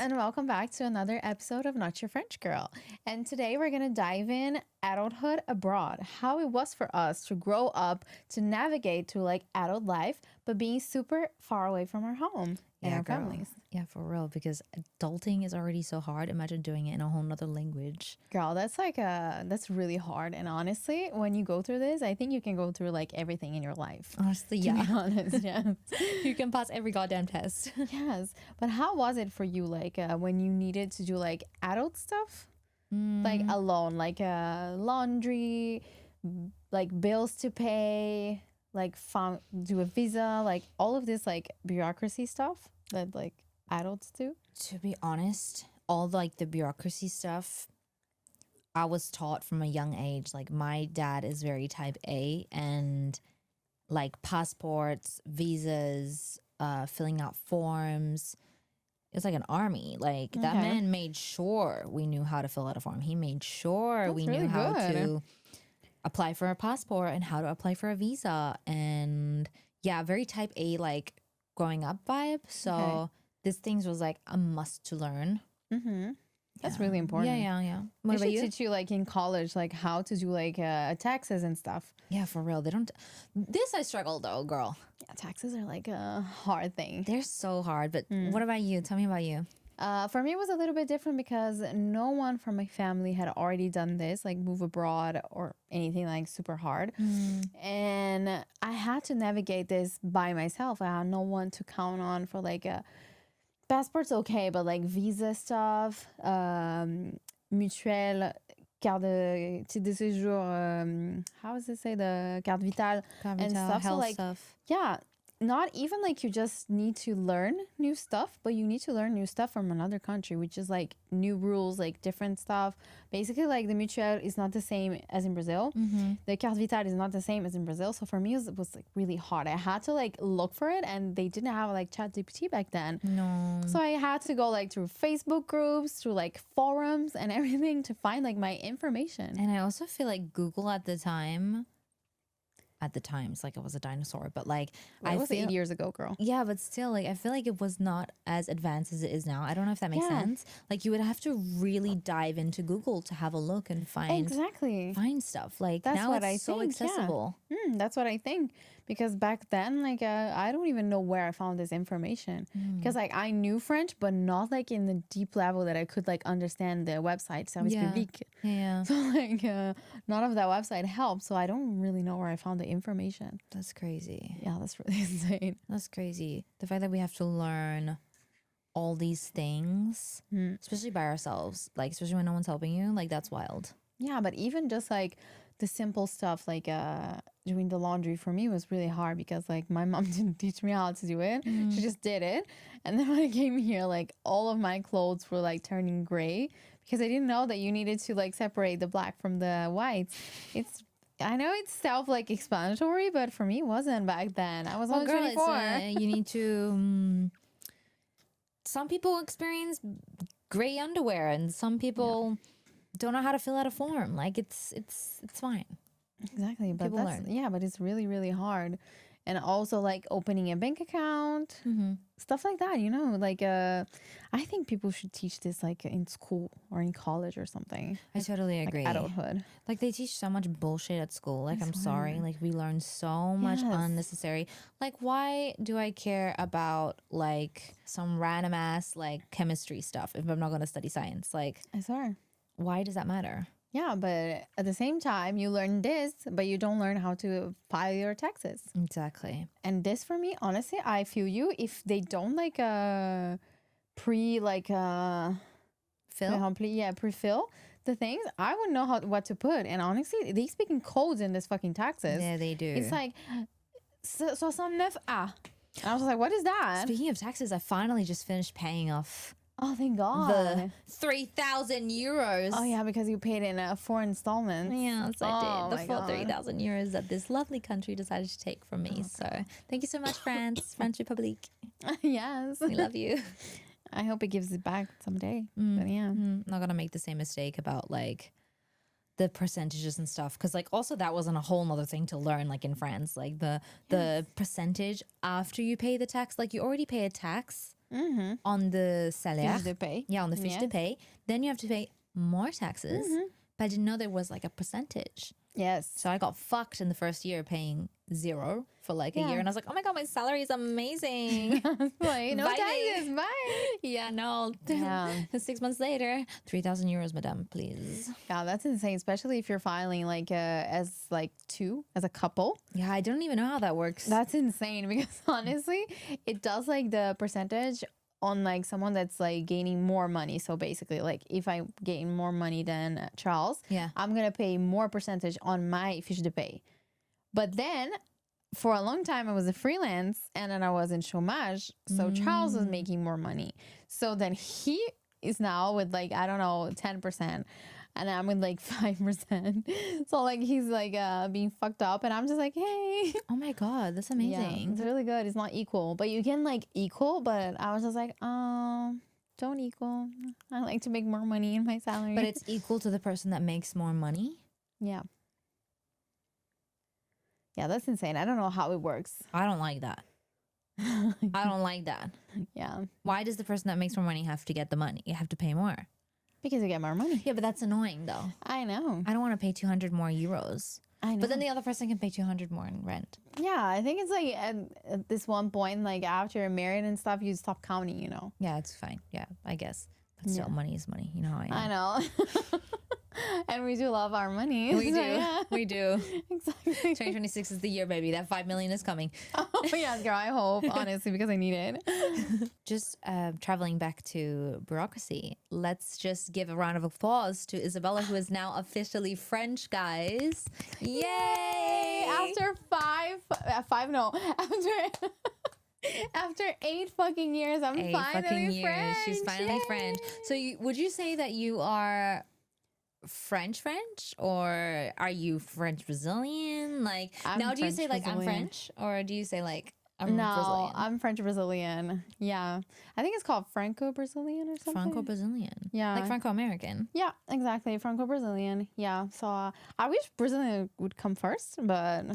and welcome back to another episode of Not Your French Girl. And today we're going to dive in adulthood abroad, how it was for us to grow up, to navigate to like adult life, but being super far away from our home and our families. Yeah, for real, because adulting is already so hard. Imagine doing it in a whole nother language. Girl, that's really hard. And honestly, when you go through this, I think you can go through like everything in your life. Honestly, To be honest, yes. You can pass every goddamn test. Yes. But how was it for you, like when you needed to do like adult stuff? Like alone, like laundry, like bills to pay, like do a visa, like all of this like bureaucracy stuff that like adults do. To be honest, all like the bureaucracy stuff, I was taught from a young age. Like my dad is very type A, and like passports, visas, filling out forms. It's like an army. Like that man made sure we knew how to fill out a form. He made sure we knew how to apply for a passport and how to apply for a visa. And yeah, very type A, like growing up vibe. So this things was like a must to learn. That's really important. Yeah. What about you? Teach you like in college, like how to do like taxes and stuff. Yeah, for real. They don't. This I struggle though, girl. Yeah, taxes are like a hard thing. They're so hard. But what about you? Tell me about you. For me, it was a little bit different because no one from my family had already done this, like move abroad or anything like super hard. And I had to navigate this by myself. I had no one to count on for like a passport's okay, but like visa stuff, mutuelle, carte de séjour, how does it say, the carte vitale and stuff. So like, yeah, not even like you just need to learn new stuff, but you need to learn new stuff from another country, which is like new rules, like different stuff. Basically, like the mutuelle is not the same as in Brazil. The carte vitale is not the same as in Brazil. So for me, it was like really hard. I had to like look for it, and they didn't have like ChatGPT back then. No. So I had to go like through Facebook groups, through like forums and everything to find like my information. And I also feel like Google at the times, like it was a dinosaur, but like I was 8 years ago, girl. Yeah, but still, like I feel like it was not as advanced as it is now. I don't know if that makes sense. Like you would have to really dive into Google to have a look and find stuff. Like that's now what it's so accessible. Yeah. That's what I think, because back then, like I don't even know where I found this information, because like I knew French, but not like in the deep level that I could like understand the website service public. Yeah. So like none of that website helped, so I don't really know where I found the information. That's crazy. Yeah, that's really insane. That's crazy. The fact that we have to learn all these things, especially by ourselves, like especially when no one's helping you, like that's wild. Yeah, but even just like the simple stuff, like doing the laundry for me was really hard, because like my mom didn't teach me how to do it. She just did it. And then when I came here, like all of my clothes were like turning gray, because I didn't know that you needed to like separate the black from the whites. I know it's self like explanatory, but for me it wasn't back then. I was only 24. You need to some people experience gray underwear, and some people don't know how to fill out a form. Like it's fine. Exactly. But people learn. Yeah, but it's really, really hard. And also like opening a bank account, stuff like that, you know, like I think people should teach this like in school or in college or something. I totally agree. Like adulthood. Like they teach so much bullshit at school. Like I'm sorry. Like we learn so much unnecessary. Like why do I care about like some random ass like chemistry stuff if I'm not going to study science? Like I swear. Why does that matter? Yeah, but at the same time, you learn this, but you don't learn how to file your taxes. Exactly. And this for me, honestly, I feel you. If they don't like pre-fill the things, I wouldn't know what to put. And honestly, they speak in codes in this fucking taxes. Yeah, they do. It's like 69A. And I was like, what is that? Speaking of taxes, I finally just finished paying off. Oh, thank God. The 3,000 euros. Oh, yeah, because you paid in 4 installments. Yes, I did. The full 3,000 euros that this lovely country decided to take from me. So thank you so much, France, French Republic. Yes. We love you. I hope it gives it back someday. But yeah. Not going to make the same mistake about like the percentages and stuff, because like also that wasn't a whole nother thing to learn like in France, like the percentage after you pay the tax. Like you already pay a tax on the salaire. Fiche de paye. Yeah, on the fiche de paye. Then you have to pay more taxes. But I didn't know there was like a percentage. Yes. So I got fucked in the first year paying 0 for like a year. And I was like, oh my God, my salary is amazing. Like, no taxes, bye. Yeah, no. Yeah. 6 months later, 3,000 euros, madame, please. Yeah, that's insane, especially if you're filing like as like two, as a couple. Yeah, I don't even know how that works. That's insane because honestly, it does like the percentage on like someone that's like gaining more money. So basically, like if I gain more money than Charles, I'm gonna pay more percentage on my fiche de paye. But then for a long time I was a freelance and then I was in chômage. So Charles was making more money. So then he is now with like, I don't know, 10%. And I'm with like 5%. So like he's like being fucked up and I'm just like, hey. Oh my God, that's amazing. Yeah, it's really good. It's not equal. But you can like equal, but I was just like, don't equal. I like to make more money in my salary. But it's equal to the person that makes more money? Yeah. Yeah, that's insane. I don't know how it works. I don't like that. I don't like that. Yeah. Why does the person that makes more money have to get the money? You have to pay more. Because you get more money. Yeah, but that's annoying though. I know. I don't want to pay 200 more euros. I know. But then the other person can pay 200 more in rent. Yeah, I think it's like at this one point, like after you're married and stuff, you stop counting, you know? Yeah, it's fine. Yeah, I guess. But still, money is money. You know how I am. I know. And we do love our money. We do. Yeah. We do. Exactly. 2026 is the year, baby. That 5 million is coming. Oh, yes, girl. I hope, honestly, because I need it. Just traveling back to bureaucracy. Let's just give a round of applause to Isabella, who is now officially French, guys. Yay! After after 8 fucking years, I'm finally French. She's finally Yay! French. So would you say that you are French, or are you French Brazilian? Like now, do you say like I'm French, or do you say like I'm Brazilian? I'm French Brazilian. Yeah, I think it's called Franco Brazilian or something. Franco Brazilian. Yeah, like Franco American. Yeah, exactly. Franco Brazilian. Yeah. So I wish Brazilian would come first, but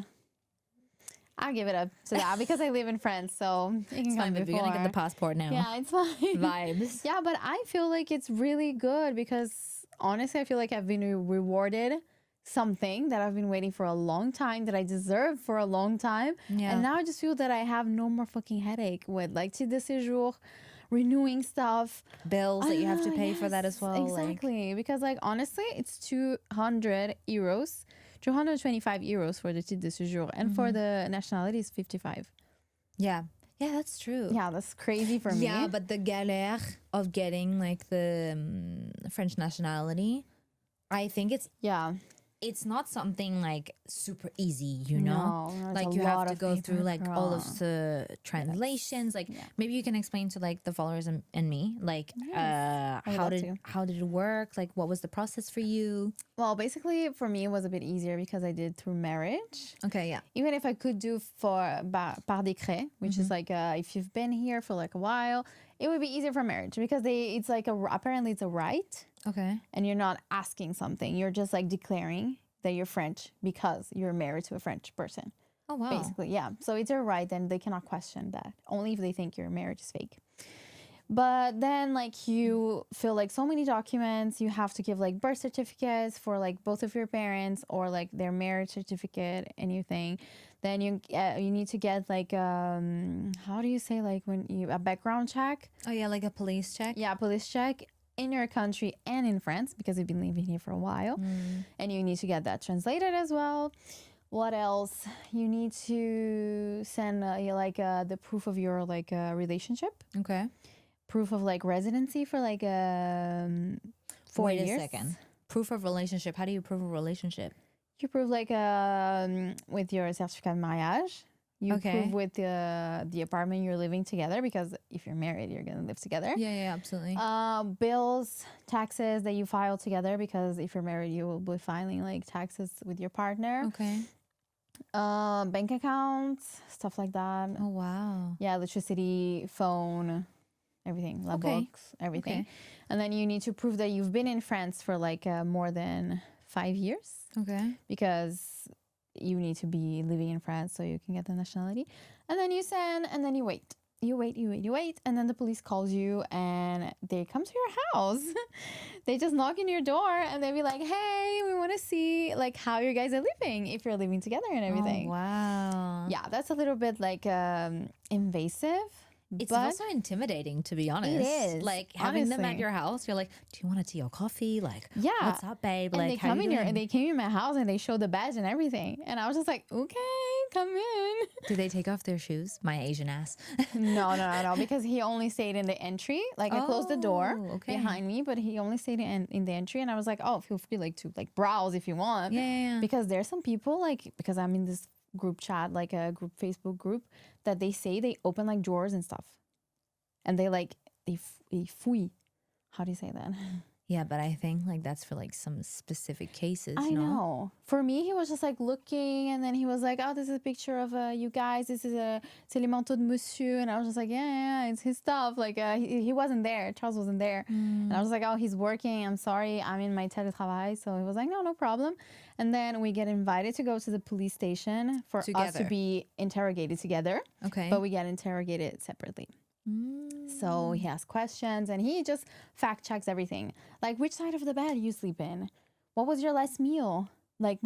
I'll give it up to that because I live in France, so it can come before. We're gonna get the passport now. Yeah, it's fine. Vibes. Yeah, but I feel like it's really good because honestly, I feel like I've been rewarded something that I've been waiting for a long time, that I deserve for a long time. Yeah. And now I just feel that I have no more fucking headache with like titre de séjour, renewing stuff. Bills that you have to pay for that as well. Exactly. Because like honestly, it's 200 euros, 225 euros for the titre de séjour. And for the nationality is 55. Yeah. Yeah, that's true. Yeah, that's crazy for me. Yeah, but the galère of getting like the French nationality, I think it's not something like super easy, you know? No, like you have to go through like all of the translations. Like maybe you can explain to like the followers and me, like how did it work? Like what was the process for you? Well, basically for me it was a bit easier because I did through marriage. Okay, yeah. Even if I could do par décret, which is like if you've been here for like a while, it would be easier for marriage because it's like apparently it's a right. Okay. And you're not asking something. You're just like declaring that you're French because you're married to a French person. Oh, wow. Basically, yeah. So it's a right and they cannot question that. Only if they think your marriage is fake. But then like you fill like so many documents. You have to give like birth certificates for like both of your parents or like their marriage certificate, anything. Then you need to get like how do you say like a background check? Oh yeah, like a police check. Yeah, police check in your country and in France because you've been living here for a while, and you need to get that translated as well. What else? You need to send the proof of your like relationship. Okay. Proof of like residency for like 4 years. Wait a second. Proof of relationship. How do you prove a relationship? You prove like with your certificat de mariage. You prove with the apartment you're living together because if you're married, you're going to live together. Yeah, absolutely. Bills, taxes that you file together because if you're married, you will be filing like taxes with your partner. Okay. Bank accounts, stuff like that. Oh, wow. Yeah, electricity, phone, everything. Books, everything. Okay. And then you need to prove that you've been in France for like more than 5 years. Okay. Because you need to be living in France so you can get the nationality. And then you send and then you wait. you wait. And then the police calls you and they come to your house. They just knock on your door and they be like, hey, we want to see like how you guys are living, if you're living together and everything. Oh, wow. Yeah, that's a little bit like invasive. It's also intimidating, to be honest. It is. Like having them at your house, you're like, do you want a tea or coffee? Like, yeah, what's up, babe? And like, they come in here and they came in my house and they showed the badge and everything. And I was just like, okay, come in. Do they take off their shoes? My Asian ass. No, because he only stayed in the entry. Like I closed the door behind me, but he only stayed in the entry. And I was like, oh, feel free like to like browse if you want. Yeah. Because there's some people like, because I'm in this group chat, like a group Facebook group, that they say they open like drawers and stuff. And they like, they fouille. How do you say that? Yeah, but I think like that's for like some specific cases. I know. For me, he was just like looking, and then he was like, "Oh, this is a picture of you guys. This is c'est les manteaux de monsieur." And I was just like, "Yeah, it's his stuff." Like he wasn't there. Charles wasn't there, and I was like, "Oh, he's working. I'm sorry. I'm in my télétravail." So he was like, "No problem." And then we get invited to go to the police station for us to be interrogated together. Okay, but we get interrogated separately. So he asks questions and he just fact checks everything. Like, which side of the bed you sleep in? What was your last meal? Like,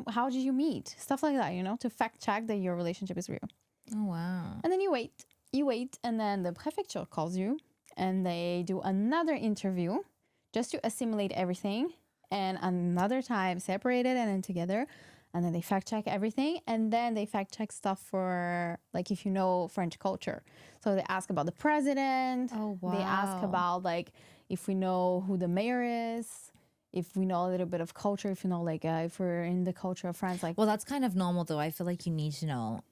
how did you meet? Stuff like that, you know, to fact check that your relationship is real. Oh, wow. And then you wait. And then the prefecture calls you and they do another interview just to assimilate everything. And another time separated and then together. And then they fact check everything. And then they fact check stuff for, like, if you know French culture. So they ask about the president. Oh, wow. They ask about, like, if we know who the mayor is. If we know a little bit of culture. If you know, like, if we're in the culture of France. Like, well, that's kind of normal, though. I feel like you need to know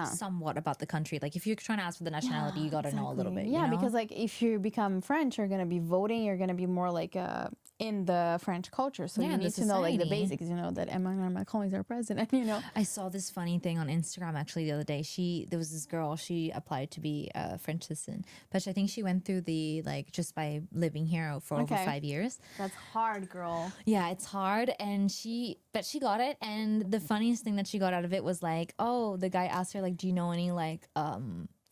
somewhat about the country. Like, if you're trying to ask for the nationality, you got to know a little bit. Yeah, you know? because, like, if you become French, you're going to be voting. You're going to be more, like, in the French culture. So you need to know like the basics, you know, that Emmanuel Macron is our president, you know. I saw this funny thing on Instagram actually the other day. There was this girl, she applied to be a French citizen, but I think she went through the like just by living here for over 5 years. That's hard, girl. Yeah, it's hard. And she got it. And the funniest thing that she got out of it was like, oh, the guy asked her like, do you know any like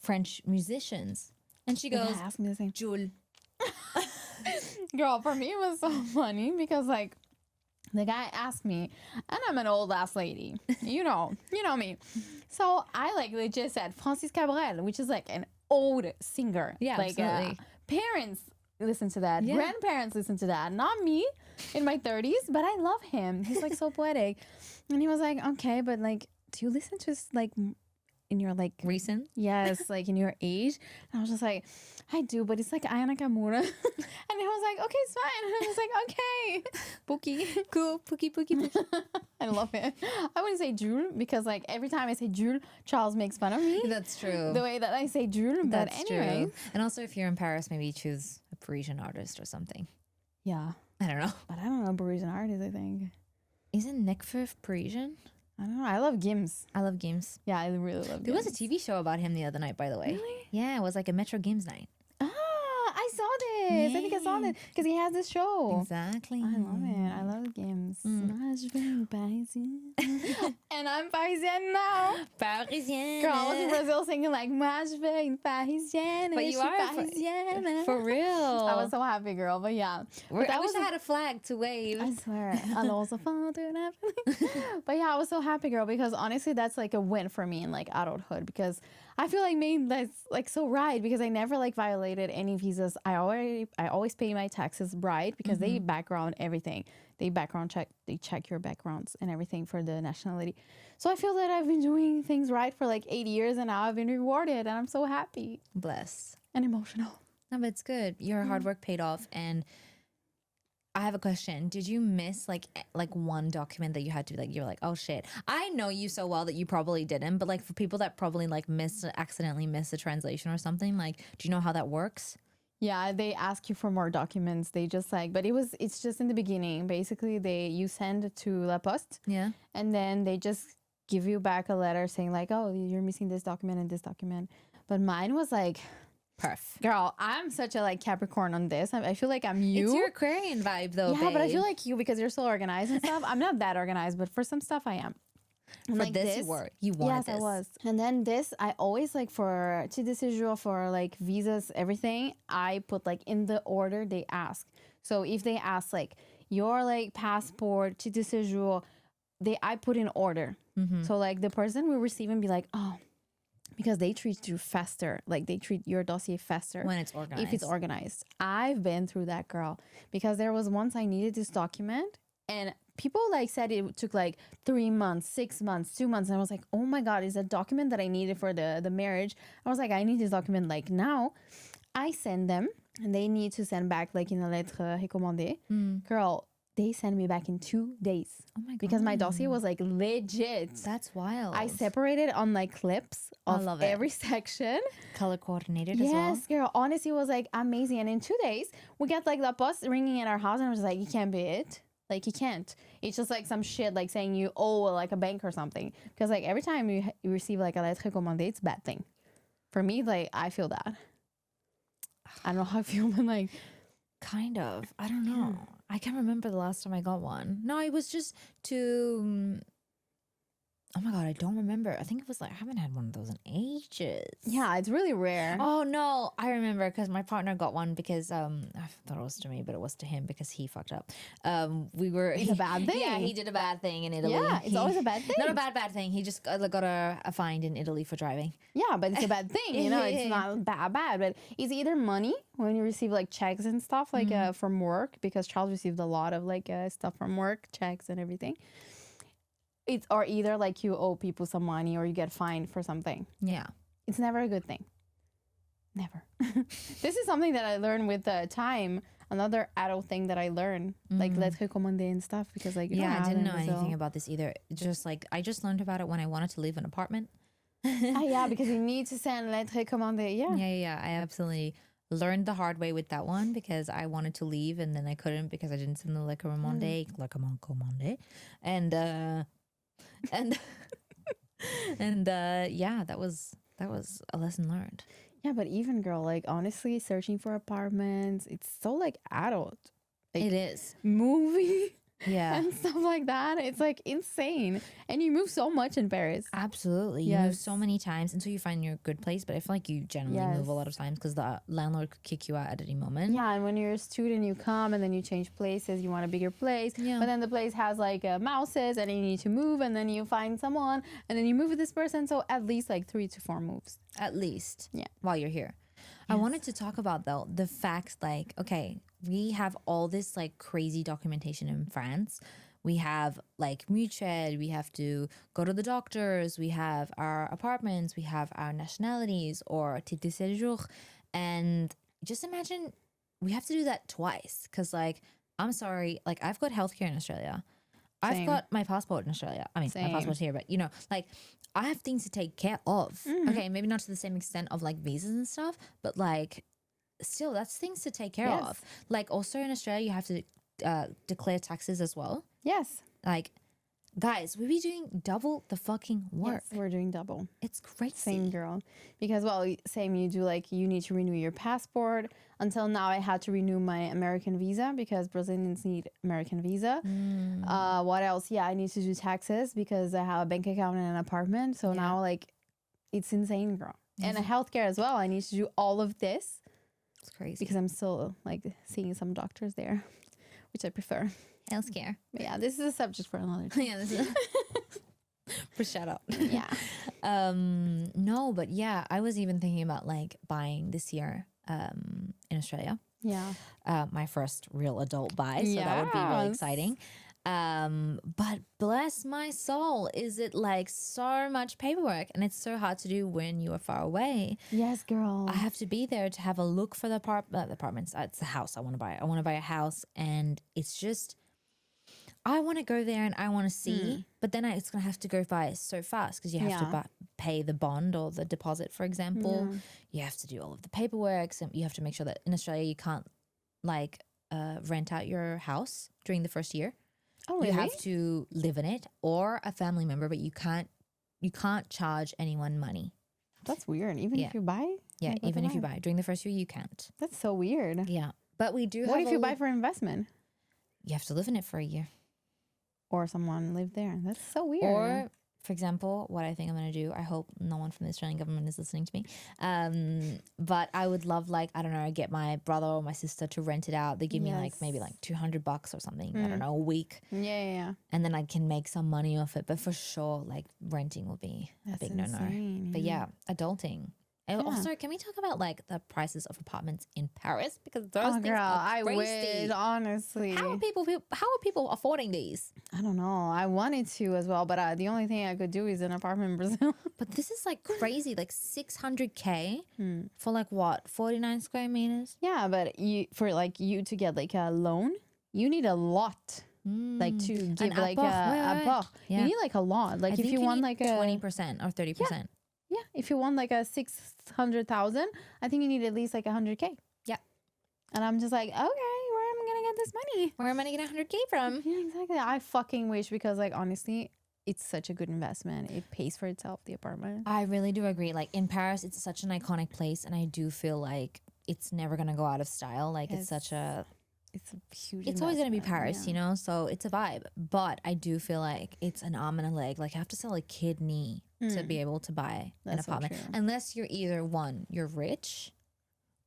French musicians? And she goes, ask me the same. Jules. Girl, for me it was so funny because like the guy asked me, and I'm an old ass lady, you know me. So I like legit said Francis Cabrel, which is like an old singer. Yeah, like absolutely. Parents listen to that, grandparents listen to that, not me in my 30s, but I love him. He's like so poetic. And he was like, okay, but like, do you listen to this like in your like recent? Yes, like in your age. And I was just like, I do, but it's like Aya Nakamura. And he was like, okay, it's fine. And I was like, okay. Pookie. Cool. Pookie. I love it. I wouldn't say Jules because like every time I say Jules, Charles makes fun of me. That's true. The way that I say Jules. But anyway. And also if you're in Paris, maybe choose a Parisian artist or something. Yeah. I don't know. But I don't know Parisian artists, I think. Isn't Nekfeu Parisian? I don't know. I love Gims. Yeah, I really love Gims. There was a TV show about him the other night, by the way. Really? Yeah, it was like a Metro Gims night. I saw this. Yeah. I think I saw this because he has this show. Exactly. I love it. I love Gims. And I'm Parisienne now. Parisienne. Girl, I was in Brazil singing like Moi je veux une Parisienne. But you are Parisienne. For real. I was so happy, girl. But yeah. But I wish I had a flag to wave. I swear. But yeah, I was so happy, girl, because honestly, that's like a win for me in like adulthood because I feel like maybe that's like so right because I never like violated any visas. I always pay my taxes right because they background everything. They background check. They check your backgrounds and everything for the nationality. So I feel that I've been doing things right for like 8 years and now I've been rewarded and I'm so happy. Bless. And emotional. No, but it's good. Your hard work paid off. And I have a question. Did you miss like one document that you had to like, you're like, oh shit. I know you so well that you probably didn't, but like for people that probably like accidentally miss a translation or something, like, do you know how that works? Yeah, they ask you for more documents. They just like, but it's just in the beginning. Basically, you send to La Poste. Yeah. And then they just give you back a letter saying like, oh, you're missing this document and this document. But mine was like, perf. Girl, I'm such a like Capricorn on this. I feel like I'm you. It's your Aquarian vibe though, yeah, babe. But I feel like you because you're so organized and stuff. I'm not that organized, but for some stuff I am. And For like this, you wanted yes, this. I was. And then this, I always like for titre de séjour, for like visas, everything, I put like in the order they ask. So if they ask like your like passport, titre de séjour, I put in order. So like the person will receive and be like, oh, because they treat you faster. Like they treat your dossier faster When it's organized. if it's organized. I've been through that, girl, because there was once I needed this document and people like said it took like 3 months, 6 months, 2 months. And I was like, oh my God, is a document that I needed for the marriage. I was like, I need this document like now. I send them and they need to send back like in a lettre recommandée. Girl, they send me back in 2 days. Oh my God. Because my dossier was like legit. That's wild. I separated on like clips of every section. Color coordinated as well. Yes, girl. Honestly, it was like amazing. And in 2 days, we got like the bus ringing at our house and I was like, you can't be it. Like you can't. It's just like some shit like saying you owe like a bank or something. Because like every time you receive like a lettre recommandée, it's a bad thing. For me, like I feel that. I don't know how I feel, but like kind of. I don't know. I can't remember the last time I got one. No, it was just to oh my God, I don't remember. I think it was like I haven't had one of those in ages. Yeah, it's really rare. Oh no, I remember because my partner got one because I thought it was to me, but it was to him because he fucked up. It's a bad thing. Yeah, he did a bad thing in Italy. Yeah, it's always a bad thing. Not a bad thing. He just got a fine in Italy for driving. Yeah, but it's a bad thing. You know, it's not bad, but it's either money when you receive like checks and stuff like from work, because Charles received a lot of like stuff from work, checks and everything. It's or either like you owe people some money or you get fined for something. Yeah. It's never a good thing. Never. This is something that I learned with time. Another adult thing that I learned, like lettre recommandée and stuff, because like I didn't know anything about this either. Just like I just learned about it when I wanted to leave an apartment. Yeah, because you need to send lettre recommandée. Yeah. I absolutely learned the hard way with that one because I wanted to leave and then I couldn't because I didn't send the lettre recommandée, and yeah, that was a lesson learned. Yeah, but even girl, like honestly, searching for apartments, it's so like adult. Like, it is moving. Yeah. And stuff like that. It's like insane. And you move so much in Paris. Absolutely. You move so many times until you find your good place. But I feel like you generally move a lot of times because the landlord could kick you out at any moment. Yeah. And when you're a student, you come and then you change places. You want a bigger place. Yeah. But then the place has like mouses and you need to move. And then you find someone and then you move with this person. So at least like 3 to 4 moves. At least. Yeah. While you're here. Yes. I wanted to talk about though the fact like, okay, we have all this like crazy documentation in France. We have like mutuelle, we have to go to the doctors, we have our apartments, we have our nationalities or titre de séjour. And just imagine we have to do that twice because like, I'm sorry, like I've got healthcare in Australia. Same. I've got my passport in Australia. I mean, my passport's here, but you know, like I have things to take care of. Mm-hmm. Okay, maybe not to the same extent of like visas and stuff, but like still that's things to take care of. Like also in Australia, you have to declare taxes as well. Yes. Like guys, we be doing double the fucking work. Yes, we're doing double. It's crazy. Same girl. Because, well, same, you do like, you need to renew your passport. Until now, I had to renew my American visa because Brazilians need American visa. What else? Yeah, I need to do taxes because I have a bank account and an apartment. So now, like, it's insane, girl. And a healthcare as well. I need to do all of this. It's crazy. Because I'm still, like, seeing some doctors there, which I prefer. Healthcare. But yeah, this is a subject for another time. Yeah, this is for shut up. Yeah. No, but yeah, I was even thinking about like buying this year in Australia. Yeah. My first real adult buy, so that would be really exciting. But bless my soul, is it like so much paperwork and it's so hard to do when you are far away. Yes, girl. I have to be there to have a look for the apartments. It's a house I want to buy. I want to buy a house and it's just I want to go there and I want to see, but then it's going to have to go by so fast because you have to pay the bond or the deposit, for example. Yeah. You have to do all of the paperwork. So you have to make sure that in Australia you can't like rent out your house during the first year. Oh, really? You have to live in it or a family member, but you can't charge anyone money. That's weird. Even if you buy? Yeah, even if you buy. During the first year, you can't. That's so weird. Yeah. But we do What if you buy for investment? You have to live in it for a year. Or someone live there. That's so weird. Or for example, what I think I'm going to do, I hope no one from the Australian government is listening to me. But I would love, like, I don't know, get my brother or my sister to rent it out. They give me like maybe like $200 or something, I don't know, a week. Yeah. And then I can make some money off it. But for sure, like renting will be a big no-no. But yeah, adulting. And also, can we talk about like the prices of apartments in Paris? Because those things are crazy. I wish, honestly. How are people affording these? I don't know. I wanted to as well, but the only thing I could do is an apartment in Brazil. But this is like crazy, like $600K for like what, 49 square meters? Yeah, but you to get like a loan, you need a lot. Like to give like a buck. Yeah. You need like a lot. Like if you want like a 20% or 30%. Yeah, if you want like a 600,000, I think you need at least like 100K. Yeah. And I'm just like, okay, where am I gonna get this money? Where am I gonna get 100K from? Yeah, exactly. I fucking wish, because like honestly, it's such a good investment. It pays for itself, the apartment. I really do agree. Like in Paris, it's such an iconic place, and I do feel like it's never gonna go out of style. Like it's such a huge. It's always gonna be Paris, you know. So it's a vibe. But I do feel like it's an arm and a leg. Like I have to sell a kidney to be able to buy an apartment, unless you're either one, you're rich,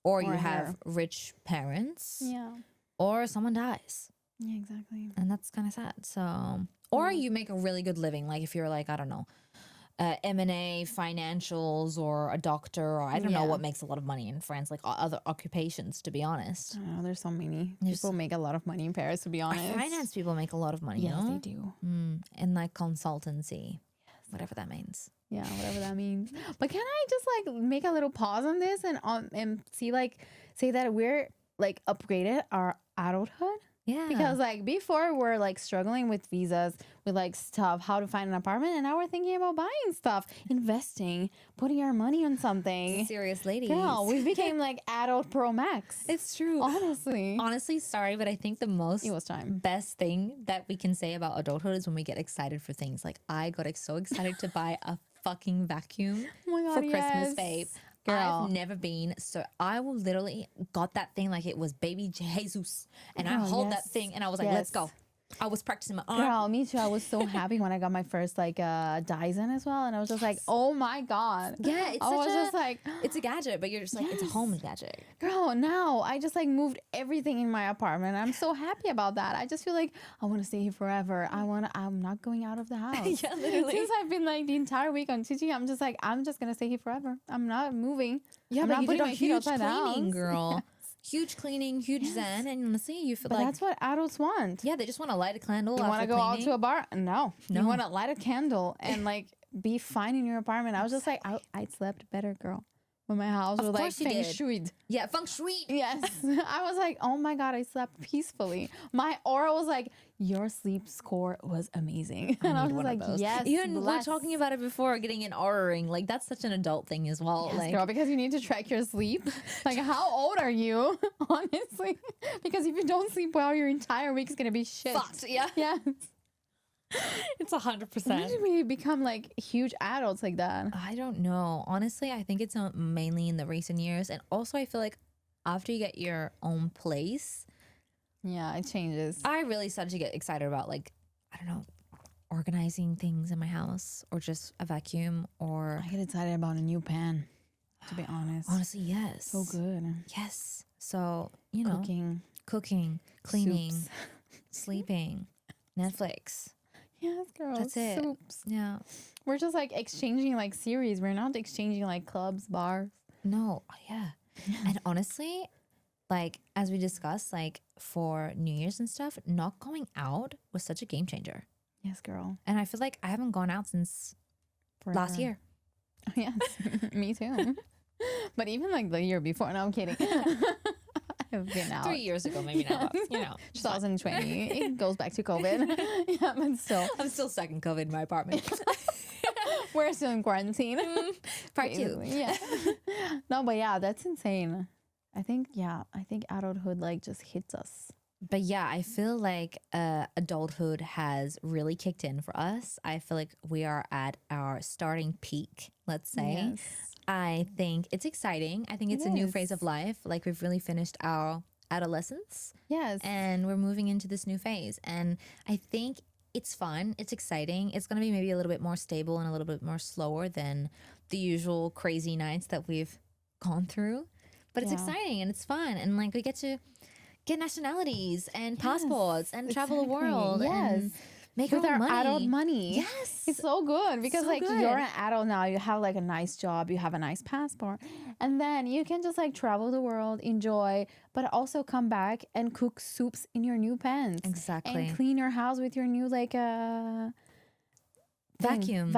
or you have rich parents, or someone dies. Yeah, exactly. And that's kind of sad. So, or you make a really good living, like if you're like, I don't know, M&A, financials, or a doctor, or I don't know what makes a lot of money in France, like other occupations, to be honest. I don't know, there's so many. People make a lot of money in Paris, to be honest. Finance people make a lot of money, yes, you know? they do. And like consultancy, whatever that means. Yeah, whatever that means. But can I just like make a little pause on this and see, like, say that we're like upgraded our adulthood? Yeah. Because like before we're like struggling with visas, with like stuff, how to find an apartment, and now we're thinking about buying stuff, investing, putting our money on something. Serious ladies. Girl, we became like adult pro max. It's true. Honestly, sorry, but I think the best thing that we can say about adulthood is when we get excited for things. Like I got so excited to buy a fucking vacuum for Christmas, babe. Girl. I've never been, so I will literally got that thing like it was baby Jesus, and I hold that thing and I was like, let's go. I was practicing my arm. Girl, me too. I was so happy when I got my first like Dyson as well, and I was just like, oh my god. Yeah, it's a gadget, but you're just like, it's a home gadget. Girl, now I just like moved everything in my apartment. I'm so happy about that. I just feel like I want to stay here forever. I'm not going out of the house. Yeah, literally. Since I've been like the entire week on teaching, I'm just like, I'm just gonna stay here forever. I'm not moving. Yeah, I'm but not you putting did my a feet huge outside the cleaning, house. girl. Huge cleaning, huge zen, and honestly, you feel but that's what adults want. Yeah, they just want to light a candle. You want to go out to a bar? No. No. You want to light a candle and like be fine in your apartment. I was just like, I slept better, girl. When my house was like feng shui. Yeah, feng shui. Yes. I was like, oh my God, I slept peacefully. My aura was like, your sleep score was amazing. And I was like, yes. Even we were talking about it before, getting an aura ring. Like that's such an adult thing as well. Yes, like, girl, because you need to track your sleep. Like, how old are you? Honestly. Because if you don't sleep well, your entire week is going to be shit. Fucked, yeah. Yes. It's 100%. When did we become like huge adults like that? I don't know. Honestly, I think it's mainly in the recent years. And also I feel like after you get your own place. Yeah, it changes. I really started to get excited about like, I don't know, organizing things in my house or just a vacuum or. I get excited about a new pan, to be honest. Honestly, yes. So good. Yes. So, you know. Cooking, cleaning, soups. Sleeping, Netflix. Yes, girl. That's it. Soups. Yeah. We're just like exchanging like series. We're not exchanging like clubs, bars. No. Yeah. And honestly, like as we discussed, like for New Year's and stuff, not going out was such a game changer. Yes, girl. And I feel like I haven't gone out since last year. Yes, me too. But even like the year before. No, I'm kidding. I've been out 3 years ago, maybe not. But, you know, 2020. It goes back to COVID. Yeah, but still, I'm still stuck in COVID in my apartment. We're still in quarantine. Part 2. Yeah. No, but yeah, that's insane. I think adulthood like just hits us. But yeah, I feel like adulthood has really kicked in for us. I feel like we are at our starting peak, let's say. Yes. I think it's exciting. I think it's a new phase of life. Like we've really finished our adolescence. Yes. And we're moving into this new phase. And I think it's fun. It's exciting. It's going to be maybe a little bit more stable and a little bit more slower than the usual crazy nights that we've gone through. But it's exciting and it's fun. And like we get to get nationalities and passports and travel the world. And make with our money. adult money. Yes. It's so good because So like good. you're an adult now, you have like a nice job, you have a nice passport, and then you can just like travel the world, enjoy, but also come back and cook soups in your new pants. Exactly. And clean your house with your new like Vacuum.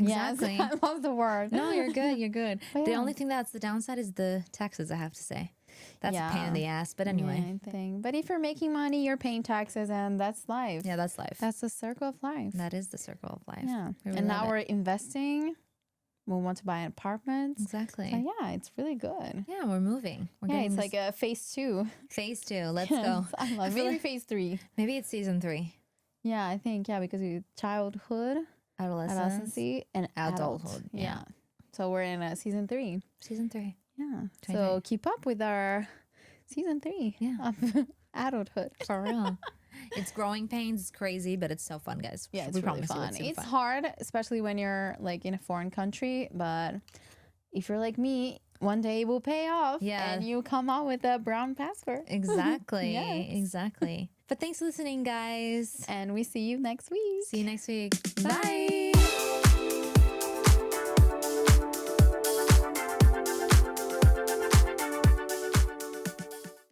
Yes, Exactly. I love the word. No, you're good. You're good. But The only thing that's the downside is the taxes, I have to say. That's a pain in the ass. But anyway. But if you're making money, you're paying taxes, and that's life. Yeah, that's life. That's the circle of life. That is the circle of life. Yeah. Really And now love we're it. investing. We want to buy an apartment. Exactly. So yeah, it's really good. Yeah, we're moving. We're It's like a phase 2. phase 2. Let's go. I love maybe phase 3. Maybe it's season 3. Yeah, I think, because you childhood, Adolescence. and Adulthood, Yeah. So we're in season 3. Season 3. Yeah. Try So keep up with our season 3 of adulthood. For real. It's growing pains. It's crazy, but it's so fun, guys. Yeah, it's we really promise you fun. super It's fun. hard, especially when you're like in a foreign country. But if you're like me, one day it will pay off. Yeah. And you come out with a brown passport. Exactly. Yes. Exactly. But thanks for listening, guys. And we see you next week. See you next week. Bye. Bye.